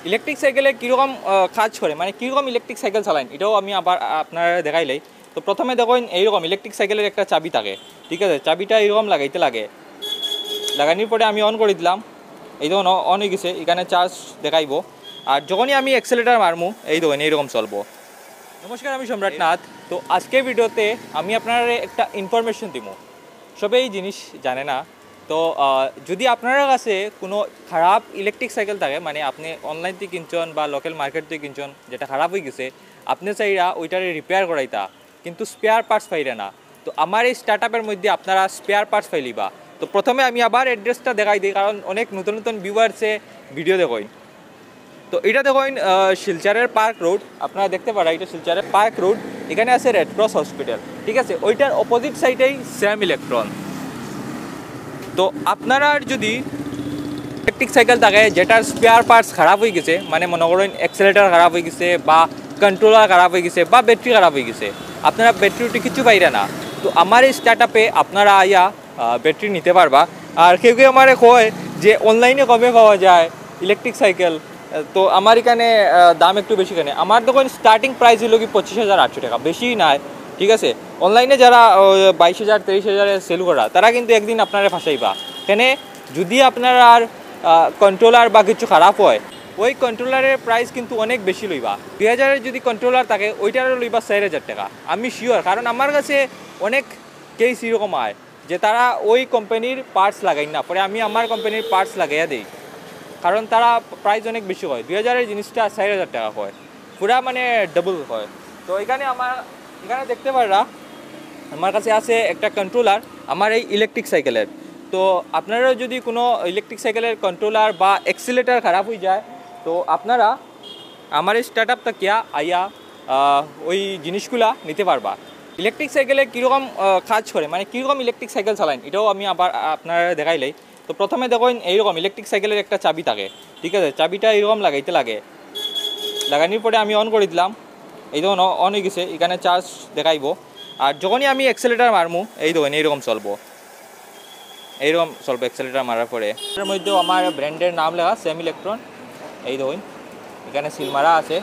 Electric সাইকেলে কীরকম কাজ করে, মানে কীরকম ইলেকট্রিক সাইকেল চালান, এটাও আমি আবার আপনারা দেখাইলাই। তো প্রথমে দেখুন এইরকম ইলেকট্রিক সাইকেলের একটা চাবি থাকে, ঠিক আছে? চাবিটা এইরকম লাগাইতে লাগে, লাগানোর পরে আমি অন করে দিলাম, এই দেখুন অন হয়ে গেছে, এখানে চার্জ দেখাইব। আর যখনই আমি অ্যাক্সেলেটার মারমু এই দেখুন এইরকম চলবো। নমস্কার, আমি সম্রাট নাথ। তো আজকের ভিডিওতে আমি আপনার একটা ইনফরমেশন দিব, সবে এই জিনিস জানে না। তো যদি আপনার কাছে কোনো খারাপ ইলেকট্রিক সাইকেল থাকে, মানে আপনি অনলাইন থেকে কিনছেন বা লোকাল মার্কেট থেকে কিনছেন, যেটা খারাপ হয়ে গেছে, আপনি চাইরা ওইটারে রিপেয়ার করাইতা, কিন্তু স্পেয়ার পার্টস পাইরে না। তো আমার এই স্টার্ট আপের মধ্যে আপনারা স্পেয়ার পার্টস পাইলিবা। তো প্রথমে আমি আবার অ্যাড্রেসটা দেখাই দিই, কারণ অনেক নতুন নতুন ভিউয়ার্সে ভিডিও দেখেন। তো এটা দেখেন শিলচরের পার্ক রোড, আপনারা দেখতে পারেন এটা শিলচরের পার্ক রোড, এখানে আছে রেড ক্রস হসপিটাল, ঠিক আছে? ওইটার অপোজিট সাইডেই স্যাম ইলেকট্রন। তো আপনারা যদি ইলেকট্রিক সাইকেল থাকে যেটার স্পেয়ার পার্টস খারাপ হয়ে গেছে, মানে মনে করেন অ্যাক্সেলেটার খারাপ হয়ে গেছে বা কন্ট্রোলার খারাপ হয়ে গেছে বা ব্যাটারি খারাপ হয়ে গেছে, আপনারা ব্যাটারিটি কিছু পাইরে না। তো আমার এই স্টার্ট আপে আপনারা আইয়া ব্যাটারি নিতে পারবা। আর কেউ কেউ আমার কয় যে অনলাইনে কমে পাওয়া যায় ইলেকট্রিক সাইকেল, তো আমার এখানে দাম একটু বেশি। কেন আমার দোকান স্টার্টিং প্রাইস হলো কি 25,800 টাকা, বেশি নাই, ঠিক আছে? অনলাইনে যারা 22,000 23,000 সেল করা, তারা কিন্তু একদিন আপনারা ফাঁসাইবা। কেন যদি আপনার আর কন্ট্রোলার বা কিছু খারাপ হয়, ওই কন্ট্রোলারের প্রাইস কিন্তু অনেক বেশি লইবা। 2,000-এর যদি কন্ট্রোলার থাকে ওইটারও লইবা 4,000 টাকা, আমি শিওর। কারণ আমার কাছে অনেক কেস এরকম হয় যে তারা ওই কোম্পানির পার্টস লাগাই না, পরে আমি আমার কোম্পানির পার্টস লাগাইয়া দিই, কারণ তারা প্রাইস অনেক বেশি হয়। 2,000-এর জিনিসটা 4,000 টাকা হয়, পুরা মানে ডাবল হয়। তো এখানে দেখতে পারা আমার কাছে আছে একটা কন্ট্রোলার আমার এই ইলেকট্রিক সাইকেলের। তো আপনারাও যদি কোনো ইলেকট্রিক সাইকেলের কন্ট্রোলার বা অ্যাক্সিলেটার খারাপ হয়ে যায়, তো আপনারা আমার এই স্টার্ট আপটা কিয়া আইয়া ওই জিনিসগুলা নিতে পারবা। ইলেকট্রিক সাইকেলে কীরকম কাজ করে, মানে কীরকম ইলেকট্রিক সাইকেল চালান, এটাও আমি আবার আপনারা দেখাইলাই। তো প্রথমে দেখুন এইরকম ইলেকট্রিক সাইকেলের একটা চাবি থাকে, ঠিক আছে? চাবিটা এইরকম লাগাইতে লাগে, লাগানোর পরে আমি অন করে দিলাম, এই দেখুন অন হয়ে গেছে, এখানে চার্জ দেখাইব। আর যখনই আমি অ্যাক্সেলেটার মারমু এই দেখুন এইরকম চলবো, এইরকম চলবে অ্যাক্সেলেটার মারার পরে। এর মধ্যেও আমার ব্র্যান্ডের নাম লেখা স্যাম ইলেকট্রন, এই দেখুন এখানে সিল মারা আছে।